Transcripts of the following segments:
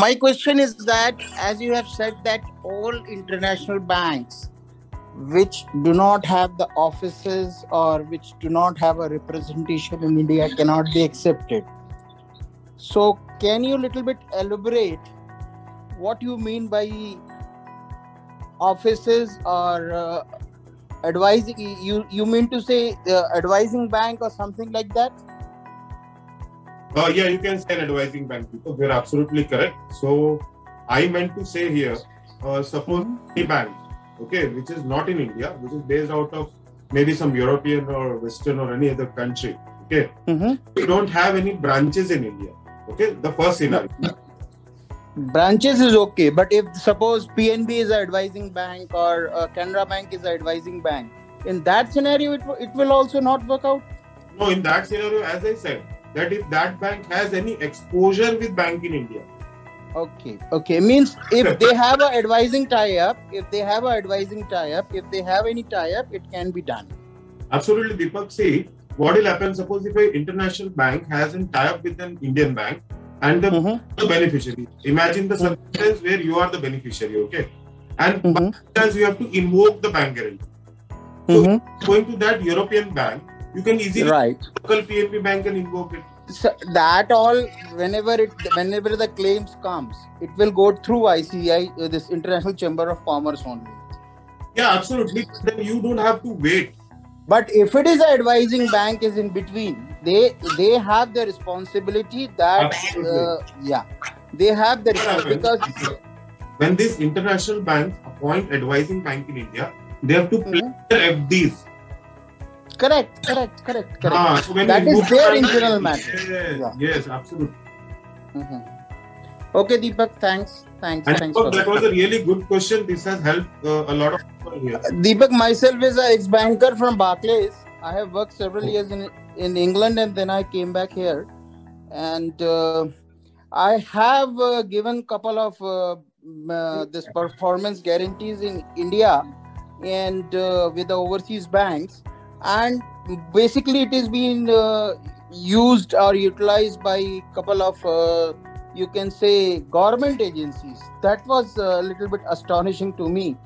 my question is that, as you have said, that all international banks which do not have the offices or which do not have a representation in India cannot be accepted. So can you little bit elaborate what you mean by offices or advising? You mean to say advising bank or something like that? Yeah, you can say an advising bank. You're absolutely correct. So I meant to say here, suppose a bank, okay, which is not in India, which is based out of maybe some European or Western or any other country, okay, we don't have any branches in India. Okay, the first scenario. Branches is okay, but if suppose PNB is an advising bank or Canara Bank is an advising bank, in that scenario, it will also not work out? No, in that scenario, as I said, that if that bank has any exposure with bank in India. Okay. Means if they have an advising tie-up, if they have any tie-up, it can be done. Absolutely, Deepak. See, what will happen, suppose if an international bank has a tie-up with an Indian bank and the beneficiary. Imagine the circumstance where you are the beneficiary, okay? And sometimes you have to invoke the bank guarantee. So going to that European bank, you can easily local PNB bank and invoke it. So that all, whenever the claims comes, it will go through ICI, this International Chamber of Commerce only. Yeah, absolutely. Then you don't have to wait. But if it is an advising bank is in between, they have the responsibility that they have the responsibility because when this international banks appoint advising bank in India, they have to pledge their FDs. Correct. So that is their internal matter. Yes, absolutely. Okay, Deepak, thanks. That was a really good question. This has helped a lot of people here. Deepak, myself is an ex-banker from Barclays. I have worked several years in England and then I came back here. And I have given couple of this performance guarantees in India and with the overseas banks. And basically it is being used or utilized by a couple of you can say government agencies. That was a little bit astonishing to me.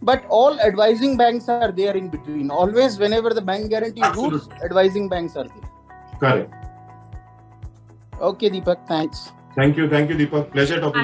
But all advising banks are there in between. Always, whenever the bank guarantee rules, advising banks are there. Correct. Okay, Deepak, thanks. Thank you, Deepak. Pleasure talking.